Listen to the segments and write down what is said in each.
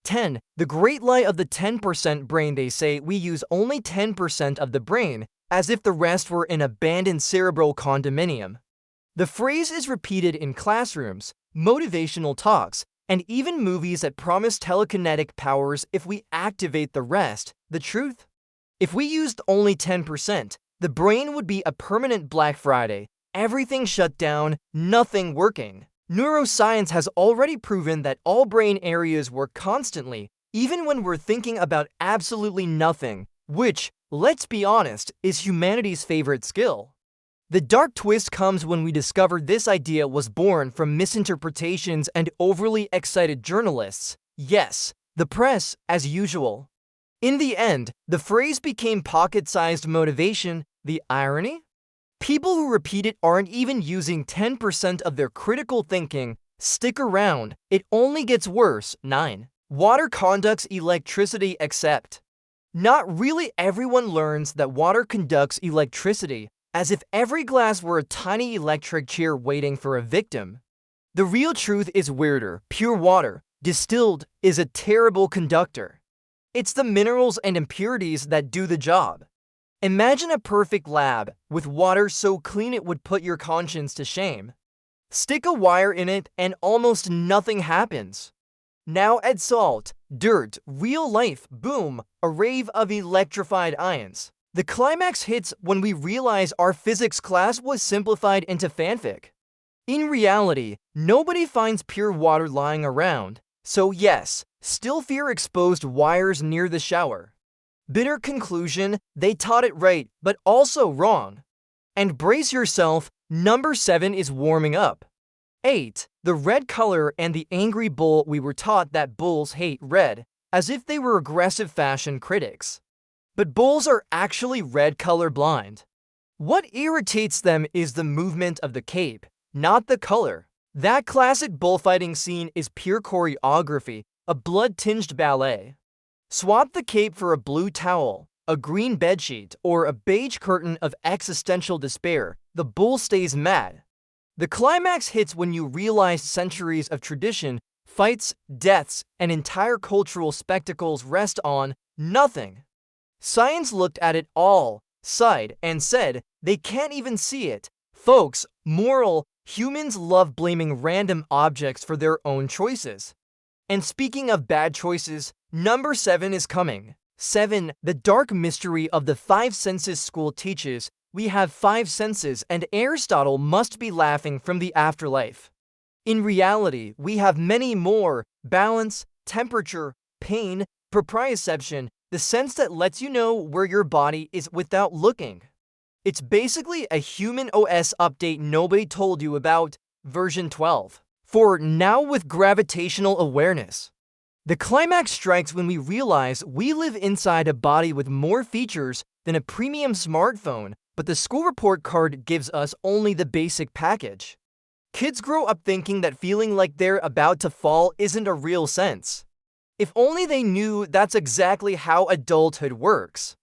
10. The great lie of the 10% brain. They say we use only 10% of the brain, as if the rest were an abandoned cerebral condominium. The phrase is repeated in classrooms, motivational talks, and even movies that promise telekinetic powers if we activate the rest. The truth? If we used only 10%, the brain would be a permanent Black Friday, everything shut down, nothing working. Neuroscience has already proven that all brain areas work constantly, even when we're thinking about absolutely nothing, which, let's be honest, is humanity's favorite skill. The dark twist comes when we discover this idea was born from misinterpretations and overly excited journalists. Yes, the press, as usual. In the end, the phrase became pocket-sized motivation. The irony? People who repeat it aren't even using 10% of their critical thinking. Stick around, it only gets worse. 9. Water conducts electricity except. Not really everyone learns that water conducts electricity, as if every glass were a tiny electric chair waiting for a victim. The real truth is weirder. Pure water, distilled, is a terrible conductor. It's the minerals and impurities that do the job. Imagine a perfect lab, with water so clean it would put your conscience to shame. Stick a wire in it and almost nothing happens. Now add salt, dirt, real life, boom, a rave of electrified ions. The climax hits when we realize our physics class was simplified into fanfic. In reality, nobody finds pure water lying around, so yes, still fear exposed wires near the shower. Bitter conclusion, they taught it right, but also wrong. And brace yourself, number 7 is warming up. 8. The red color and the angry bull. We were taught that bulls hate red, as if they were aggressive fashion critics. But bulls are actually red color blind. What irritates them is the movement of the cape, not the color. That classic bullfighting scene is pure choreography, a blood-tinged ballet. Swap the cape for a blue towel, a green bedsheet, or a beige curtain of existential despair, the bull stays mad. The climax hits when you realize centuries of tradition, fights, deaths, and entire cultural spectacles rest on nothing. Science looked at it all, sighed, and said, they can't even see it. Folks, moral, humans love blaming random objects for their own choices. And speaking of bad choices, number 7 is coming. 7. The dark mystery of the 5 senses. School teaches we have 5 senses and Aristotle must be laughing from the afterlife. In reality, we have many more: balance, temperature, pain, proprioception, the sense that lets you know where your body is without looking. It's basically a human OS update nobody told you about, version 12. For now with gravitational awareness. The climax strikes when we realize we live inside a body with more features than a premium smartphone, but the school report card gives us only the basic package. Kids grow up thinking that feeling like they're about to fall isn't a real sense. If only they knew that's exactly how adulthood works.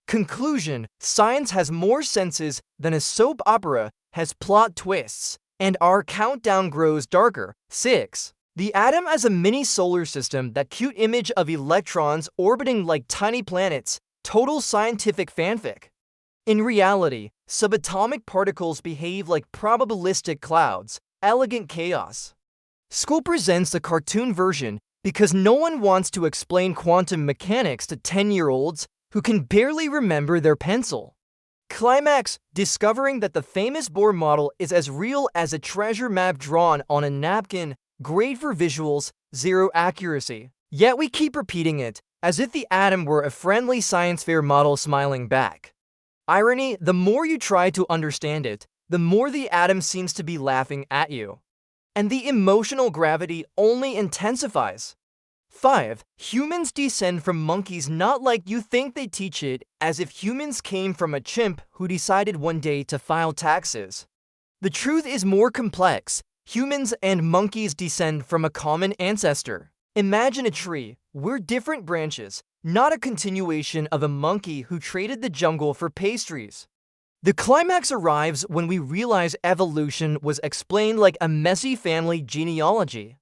Conclusion: science has more senses than a soap opera has plot twists, and our countdown grows darker. 6. The atom as a mini solar system. That cute image of electrons orbiting like tiny planets. Total scientific fanfic. In reality, subatomic particles behave like probabilistic clouds. Elegant chaos. School presents the cartoon version because no one wants to explain quantum mechanics to 10-year-olds who can barely remember their pencil. Climax: discovering that the famous Bohr model is as real as a treasure map drawn on a napkin. Great for visuals, zero accuracy. Yet we keep repeating it, as if the atom were a friendly science fair model smiling back. Irony: the more you try to understand it, the more the atom seems to be laughing at you. And the emotional gravity only intensifies. 5. Humans descend from monkeys. Not like you think. They teach it as if humans came from a chimp who decided one day to file taxes. The truth is more complex. Humans and monkeys descend from a common ancestor. Imagine a tree. We're different branches, not a continuation of a monkey who traded the jungle for pastries. The climax arrives when we realize evolution was explained like a messy family genealogy.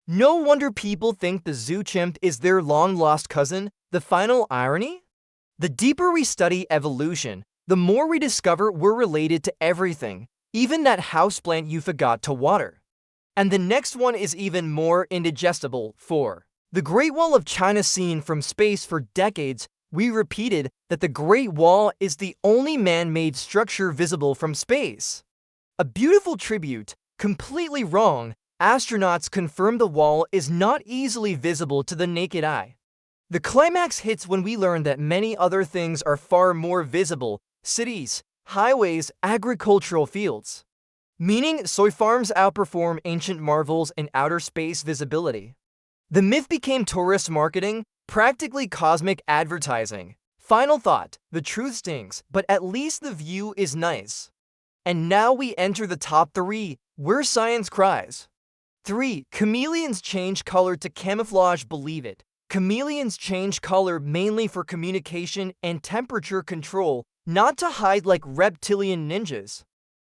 No wonder people think the zoo chimp is their long-lost cousin. The final irony? The deeper we study evolution, the more we discover we're related to everything, even that houseplant you forgot to water. And the next one is even more indigestible. 4. The Great Wall of China. Seen from space for decades, we repeated that the Great Wall is the only man-made structure visible from space. A beautiful tribute, completely wrong. Astronauts confirm the wall is not easily visible to the naked eye. The climax hits when we learn that many other things are far more visible: cities, highways, agricultural fields. Meaning, soy farms outperform ancient marvels in outer space visibility. The myth became tourist marketing, practically cosmic advertising. Final thought: the truth stings, but at least the view is nice. And now we enter the top 3, where science cries. 3. Chameleons change color to camouflage. Believe it. Chameleons change color mainly for communication and temperature control, not to hide like reptilian ninjas.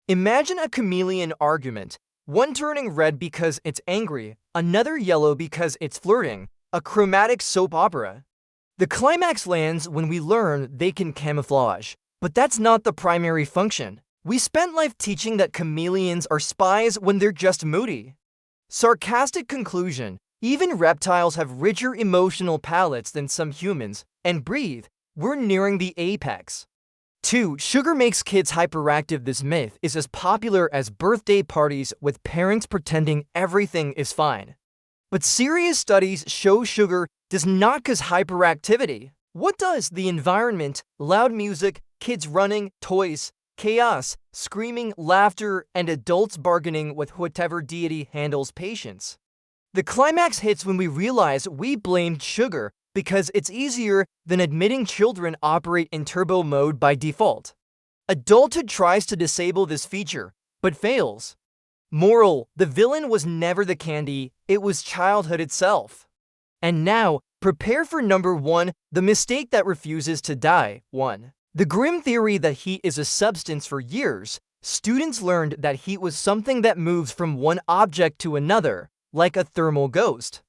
Imagine a chameleon argument, one turning red because it's angry, another yellow because it's flirting, a chromatic soap opera. The climax lands when we learn they can camouflage, but that's not the primary function. We spent life teaching that chameleons are spies when they're just moody. Sarcastic conclusion: even reptiles have richer emotional palettes than some humans, and breathe, we're nearing the apex. 2. Sugar makes kids hyperactive. This myth is as popular as birthday parties with parents pretending everything is fine. But serious studies show sugar does not cause hyperactivity. What does? The environment: loud music, kids running, toys, chaos, screaming, laughter, and adults bargaining with whatever deity handles patience. The climax hits when we realize we blamed sugar because it's easier than admitting children operate in turbo mode by default. Adulthood tries to disable this feature, but fails. Moral: the villain was never the candy, it was childhood itself. And now, prepare for number 1, the mistake that refuses to die. 1. The grim theory that heat is a substance. For years, students learned that heat was something that moves from one object to another, like a thermal ghost.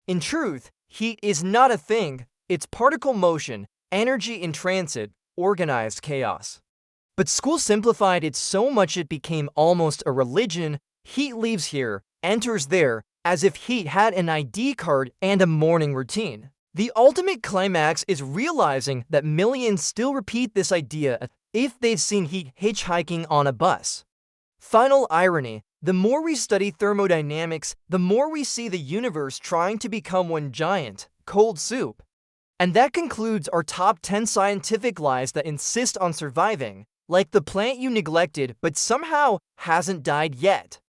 In truth, heat is not a thing, it's particle motion, energy in transit, organized chaos. But school simplified it so much it became almost a religion. Heat leaves here, enters there, as if heat had an ID card and a morning routine. The ultimate climax is realizing that millions still repeat this idea if they've seen heat hitchhiking on a bus. Final irony: the more we study thermodynamics, the more we see the universe trying to become one giant, cold soup. And that concludes our top 10 scientific lies that insist on surviving, like the plant you neglected but somehow hasn't died yet.